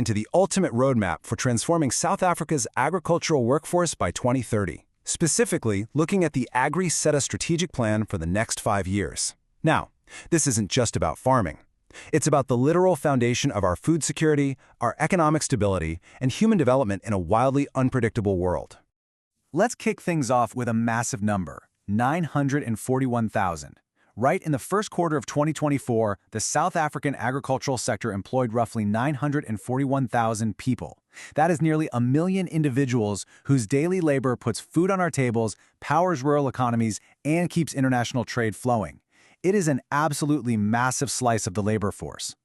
into the ultimate roadmap for transforming South Africa's agricultural workforce by 2030, specifically looking at the AgriSETA Strategic Plan for the next 5 years. Now, this isn't just about farming. It's about the literal foundation of our food security, our economic stability, and human development in a wildly unpredictable world. Let's kick things off with a massive number, 941,000. Right in the first quarter of 2024, the South African agricultural sector employed roughly 941,000 people. That is nearly 1 million individuals whose daily labor puts food on our tables, powers rural economies, and keeps international trade flowing. It is an absolutely massive slice of the labor force.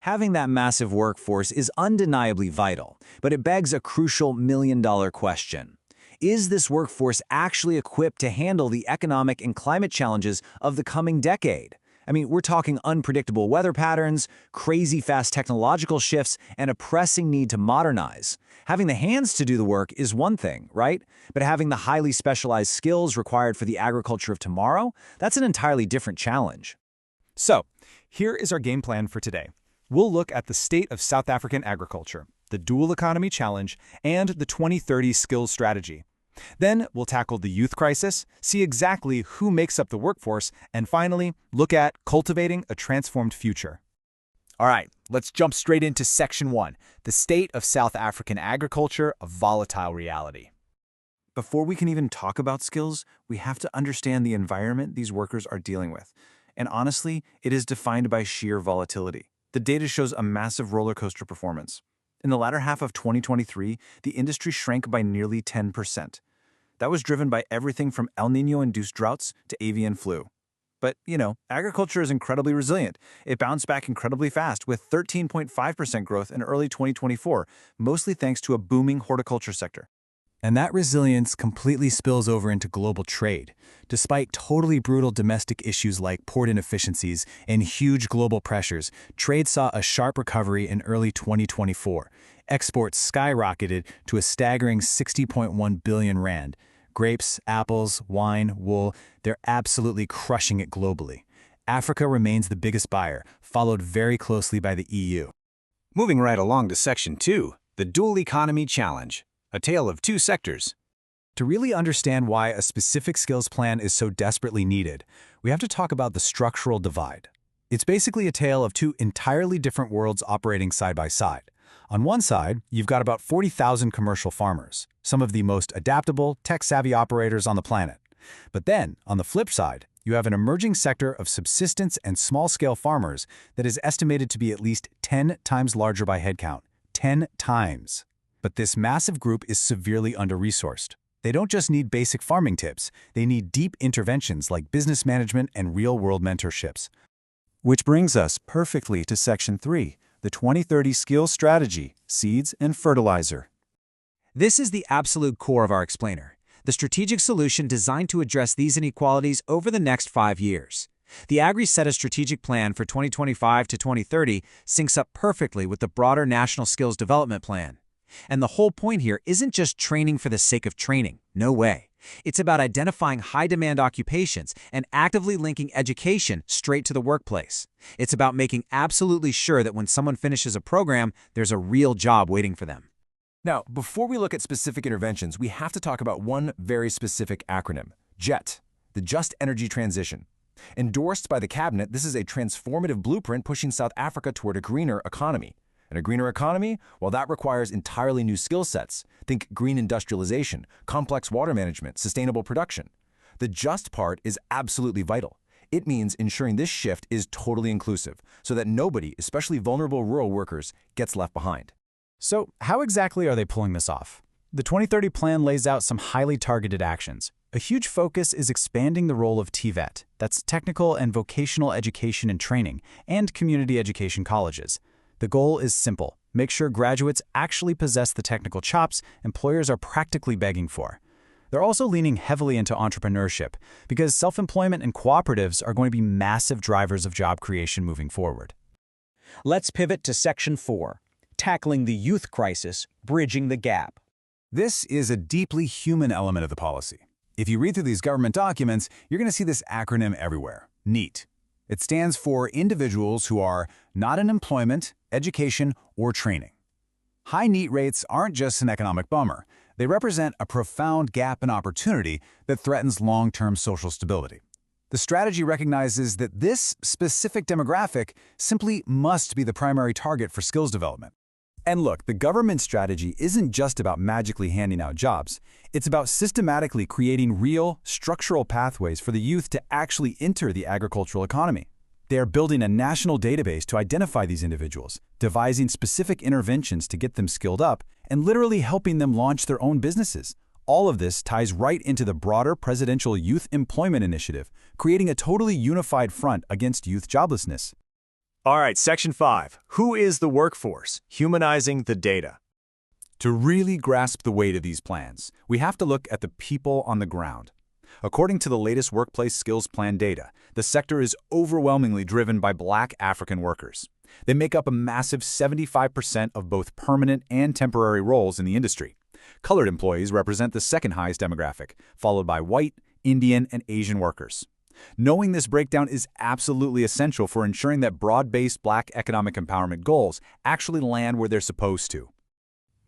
Having that massive workforce is undeniably vital, but it begs a crucial million-dollar question. Is this workforce actually equipped to handle the economic and climate challenges of the coming decade? I mean, we're talking unpredictable weather patterns, crazy fast technological shifts, and a pressing need to modernize. Having the hands to do the work is one thing, right? But having the highly specialized skills required for the agriculture of tomorrow, that's an entirely different challenge. So, here is our game plan for today. We'll look at the state of South African agriculture, the dual economy challenge, and the 2030 skills strategy. Then we'll tackle the youth crisis, see exactly who makes up the workforce, and finally, look at cultivating a transformed future. All right, let's jump straight into Section 1, the state of South African agriculture, a volatile reality. Before we can even talk about skills, we have to understand the environment these workers are dealing with. And honestly, it is defined by sheer volatility. The data shows a massive roller coaster performance. In the latter half of 2023, the industry shrank by nearly 10%. That was driven by everything from El Niño-induced droughts to avian flu. But, agriculture is incredibly resilient. It bounced back incredibly fast with 13.5% growth in early 2024, mostly thanks to a booming horticulture sector. And that resilience completely spills over into global trade. Despite totally brutal domestic issues like port inefficiencies and huge global pressures, trade saw a sharp recovery in early 2024. Exports skyrocketed to a staggering 60.1 billion rand. Grapes, apples, wine, wool, they're absolutely crushing it globally. Africa remains the biggest buyer, followed very closely by the EU. Moving right along to Section 2, the dual economy challenge. A tale of two sectors. To really understand why a specific skills plan is so desperately needed, we have to talk about the structural divide. It's basically a tale of two entirely different worlds operating side by side. On one side, you've got about 40,000 commercial farmers, some of the most adaptable, tech-savvy operators on the planet. But then, on the flip side, you have an emerging sector of subsistence and small-scale farmers that is estimated to be at least 10 times larger by headcount. 10 times. But this massive group is severely under-resourced. They don't just need basic farming tips, they need deep interventions like business management and real-world mentorships. Which brings us perfectly to Section 3, the 2030 Skills Strategy, Seeds and Fertilizer. This is the absolute core of our explainer, the strategic solution designed to address these inequalities over the next 5 years. The AgriSETA Strategic Plan for 2025 to 2030 syncs up perfectly with the broader National Skills Development Plan. And the whole point here isn't just training for the sake of training. No way. It's about identifying high-demand occupations and actively linking education straight to the workplace. It's about making absolutely sure that when someone finishes a program, there's a real job waiting for them. Now, before we look at specific interventions, we have to talk about one very specific acronym, JET, the Just Energy Transition. Endorsed by the Cabinet, this is a transformative blueprint pushing South Africa toward a greener economy. And a greener economy, well, that requires entirely new skill sets. Think green industrialization, complex water management, sustainable production. The just part is absolutely vital. It means ensuring this shift is totally inclusive, so that nobody, especially vulnerable rural workers, gets left behind. So, how exactly are they pulling this off? The 2030 plan lays out some highly targeted actions. A huge focus is expanding the role of TVET, that's technical and vocational education and training, and community education colleges. The goal is simple. Make sure graduates actually possess the technical chops employers are practically begging for. They're also leaning heavily into entrepreneurship because self-employment and cooperatives are going to be massive drivers of job creation moving forward. Let's pivot to Section 4, tackling the youth crisis, bridging the gap. This is a deeply human element of the policy. If you read through these government documents, you're going to see this acronym everywhere, NEET. It stands for individuals who are not in employment, education, or training. High NEET rates aren't just an economic bummer. They represent a profound gap in opportunity that threatens long-term social stability. The strategy recognizes that this specific demographic simply must be the primary target for skills development. And look, the government strategy isn't just about magically handing out jobs. It's about systematically creating real, structural pathways for the youth to actually enter the agricultural economy. They are building a national database to identify these individuals, devising specific interventions to get them skilled up, and literally helping them launch their own businesses. All of this ties right into the broader Presidential Youth Employment Initiative, creating a totally unified front against youth joblessness. All right, Section 5. Who is the workforce? Humanizing the data. To really grasp the weight of these plans, we have to look at the people on the ground. According to the latest Workplace Skills Plan data, the sector is overwhelmingly driven by Black African workers. They make up a massive 75% of both permanent and temporary roles in the industry. Colored employees represent the second highest demographic, followed by white, Indian, and Asian workers. Knowing this breakdown is absolutely essential for ensuring that broad-based Black economic empowerment goals actually land where they're supposed to.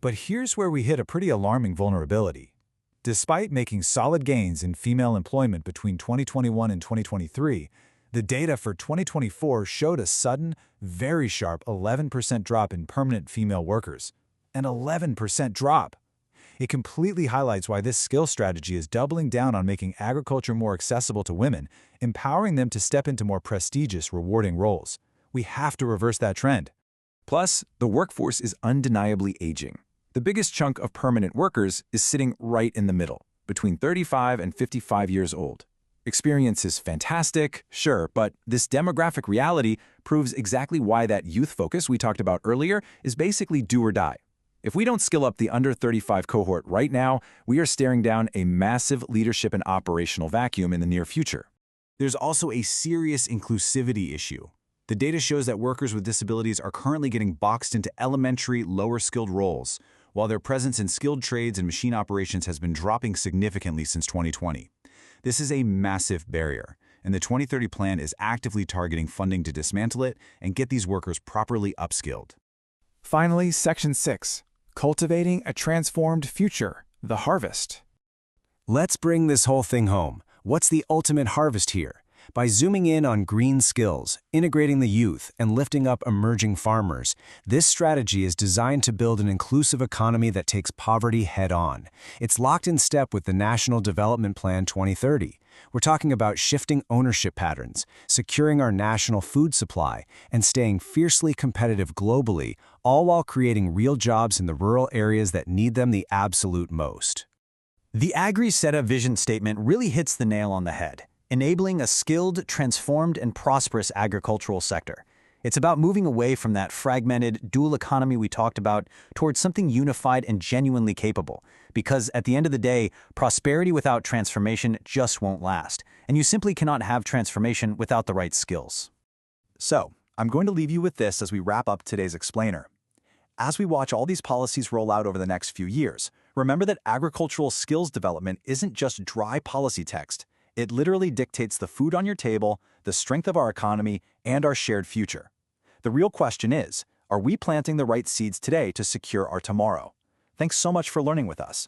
But here's where we hit a pretty alarming vulnerability. Despite making solid gains in female employment between 2021 and 2023, the data for 2024 showed a sudden, very sharp 11% drop in permanent female workers. An 11% drop! It completely highlights why this skill strategy is doubling down on making agriculture more accessible to women, empowering them to step into more prestigious, rewarding roles. We have to reverse that trend. Plus, the workforce is undeniably aging. The biggest chunk of permanent workers is sitting right in the middle, between 35 and 55 years old. Experience is fantastic, sure, but this demographic reality proves exactly why that youth focus we talked about earlier is basically do or die. If we don't skill up the under 35 cohort right now, we are staring down a massive leadership and operational vacuum in the near future. There's also a serious inclusivity issue. The data shows that workers with disabilities are currently getting boxed into elementary, lower-skilled roles, while their presence in skilled trades and machine operations has been dropping significantly since 2020. This is a massive barrier, and the 2030 plan is actively targeting funding to dismantle it and get these workers properly upskilled. Finally, Section 6. Cultivating a transformed future, the harvest. Let's bring this whole thing home. What's the ultimate harvest here? By zooming in on green skills, integrating the youth, and lifting up emerging farmers, this strategy is designed to build an inclusive economy that takes poverty head-on. It's locked in step with the National Development Plan 2030. We're talking about shifting ownership patterns, securing our national food supply, and staying fiercely competitive globally, all while creating real jobs in the rural areas that need them the absolute most. The AgriSETA vision statement really hits the nail on the head, enabling a skilled, transformed, and prosperous agricultural sector. It's about moving away from that fragmented, dual economy we talked about towards something unified and genuinely capable. Because at the end of the day, prosperity without transformation just won't last, and you simply cannot have transformation without the right skills. So, I'm going to leave you with this as we wrap up today's explainer. As we watch all these policies roll out over the next few years, remember that agricultural skills development isn't just dry policy text. It literally dictates the food on your table, the strength of our economy, and our shared future. The real question is, are we planting the right seeds today to secure our tomorrow? Thanks so much for learning with us.